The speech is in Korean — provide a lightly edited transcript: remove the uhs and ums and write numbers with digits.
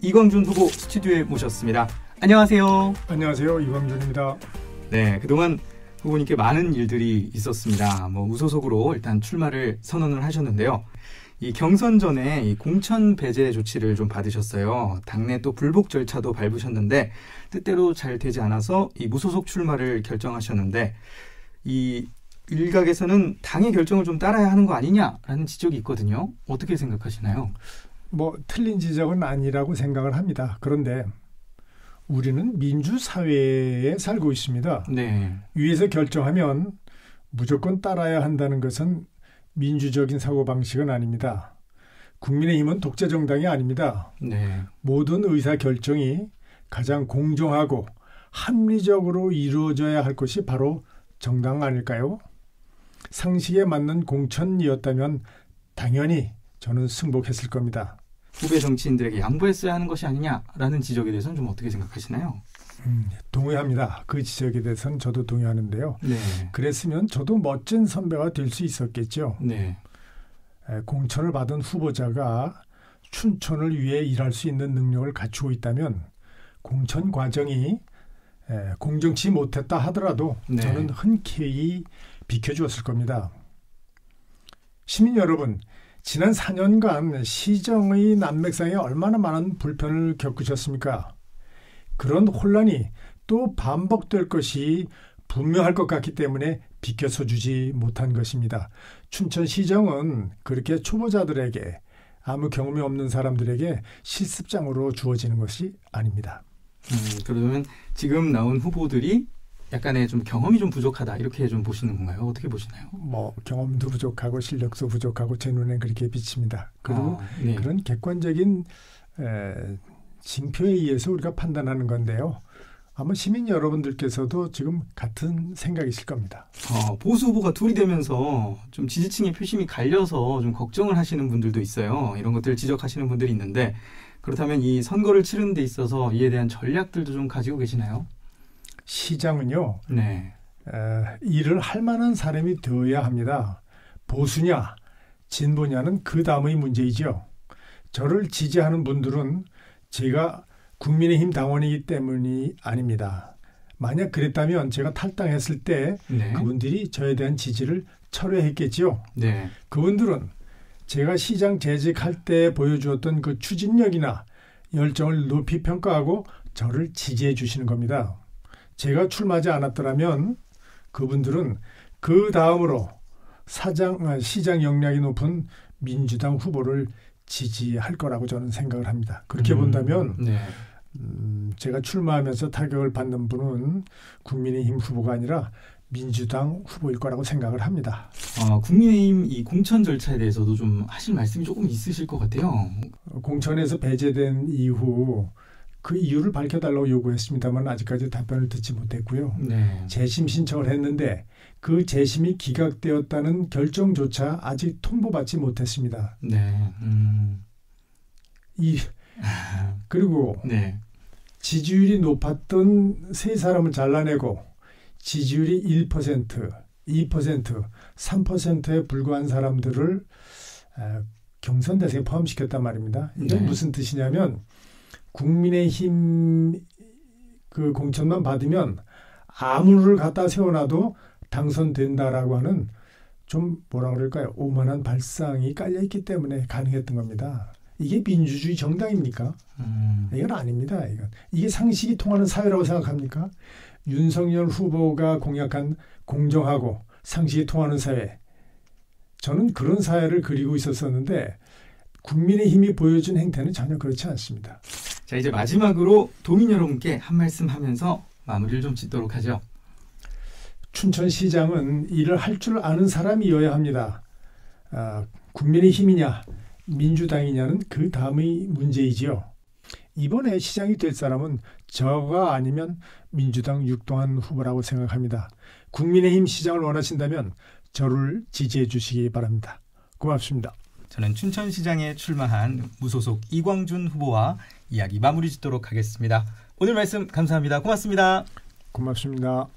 이광준 후보 스튜디오에 모셨습니다. 안녕하세요. 안녕하세요. 이광준입니다. 네, 그동안 후보님께 많은 일들이 있었습니다. 무소속으로 일단 출마를 선언을 하셨는데요. 이 경선 전에 이 공천 배제 조치를 좀 받으셨어요. 당내 또 불복 절차도 밟으셨는데 뜻대로 잘 되지 않아서 이 무소속 출마를 결정하셨는데 이 일각에서는 당의 결정을 좀 따라야 하는 거 아니냐라는 지적이 있거든요. 어떻게 생각하시나요? 틀린 지적은 아니라고 생각을 합니다. 그런데 우리는 민주사회에 살고 있습니다. 네. 위에서 결정하면 무조건 따라야 한다는 것은 민주적인 사고방식은 아닙니다. 국민의힘은 독재정당이 아닙니다. 네. 모든 의사결정이 가장 공정하고 합리적으로 이루어져야 할 것이 바로 정당 아닐까요? 상식에 맞는 공천이었다면 당연히 저는 승복했을 겁니다. 후배 정치인들에게 양보했어야 하는 것이 아니냐라는 지적에 대해서는 좀 어떻게 생각하시나요? 동의합니다. 그 지적에 대해서는 저도 동의하는데요. 네. 그랬으면 저도 멋진 선배가 될 수 있었겠죠. 네. 공천을 받은 후보자가 춘천을 위해 일할 수 있는 능력을 갖추고 있다면 공천 과정이 공정치 못했다 하더라도 네. 저는 흔쾌히 비켜주었을 겁니다. 시민 여러분, 지난 4년간 시정의 난맥상에 얼마나 많은 불편을 겪으셨습니까? 그런 혼란이 또 반복될 것이 분명할 것 같기 때문에 비켜서 주지 못한 것입니다. 춘천시정은 그렇게 초보자들에게 아무 경험이 없는 사람들에게 실습장으로 주어지는 것이 아닙니다. 그러면 지금 나온 후보들이 약간의 좀 경험이 좀 부족하다 이렇게 좀 보시는 건가요? 어떻게 보시나요? 경험도 부족하고 실력도 부족하고 제 눈엔 그렇게 비칩니다. 그리고 네. 그런 객관적인 징표에 의해서 우리가 판단하는 건데요. 아마 시민 여러분들께서도 지금 같은 생각이실 겁니다. 보수 후보가 둘이 되면서 좀 지지층의 표심이 갈려서 좀 걱정을 하시는 분들도 있어요. 이런 것들을 지적하시는 분들이 있는데 그렇다면 이 선거를 치르는 데 있어서 이에 대한 전략들도 좀 가지고 계시나요? 시장은요. 네. 일을 할 만한 사람이 되어야 합니다. 보수냐 진보냐는 그 다음의 문제이죠. 저를 지지하는 분들은 제가 국민의힘 당원이기 때문이 아닙니다. 만약 그랬다면 제가 탈당했을 때 네. 그분들이 저에 대한 지지를 철회했겠죠. 네. 그분들은 제가 시장 재직할 때 보여주었던 그 추진력이나 열정을 높이 평가하고 저를 지지해 주시는 겁니다. 제가 출마하지 않았더라면 그분들은 그 다음으로 시장 역량이 높은 민주당 후보를 지지할 거라고 저는 생각을 합니다. 그렇게 본다면 네. 제가 출마하면서 타격을 받는 분은 국민의힘 후보가 아니라 민주당 후보일 거라고 생각을 합니다. 국민의힘 이 공천 절차에 대해서도 좀 하실 말씀이 조금 있으실 것 같아요. 공천에서 배제된 이후 그 이유를 밝혀달라고 요구했습니다만 아직까지 답변을 듣지 못했고요. 네. 재심 신청을 했는데 그 재심이 기각되었다는 결정조차 아직 통보받지 못했습니다. 네. 그리고 네. 지지율이 높았던 세 사람을 잘라내고 지지율이 1%, 2%, 3%에 불과한 사람들을 경선 대상에 포함시켰단 말입니다. 이게 무슨 뜻이냐면 국민의힘 그 공천만 받으면 아무를 갖다 세워놔도 당선된다라고 하는 좀 뭐라 그럴까요? 오만한 발상이 깔려있기 때문에 가능했던 겁니다. 이게 민주주의 정당입니까? 이건 아닙니다. 이게 상식이 통하는 사회라고 생각합니까? 윤석열 후보가 공약한 공정하고 상식이 통하는 사회. 저는 그런 사회를 그리고 있었었는데 국민의힘이 보여준 행태는 전혀 그렇지 않습니다. 자, 이제 마지막으로 도민 여러분께 한 말씀 하면서 마무리를 좀 짓도록 하죠. 춘천시장은 일을 할 줄 아는 사람이어야 합니다. 국민의힘이냐 민주당이냐는 그 다음의 문제이지요. 이번에 시장이 될 사람은 저가 아니면 민주당 육동한 후보라고 생각합니다. 국민의힘 시장을 원하신다면 저를 지지해 주시기 바랍니다. 고맙습니다. 저는 춘천시장에 출마한 무소속 이광준 후보와 이야기 마무리 짓도록 하겠습니다. 오늘 말씀 감사합니다. 고맙습니다. 고맙습니다.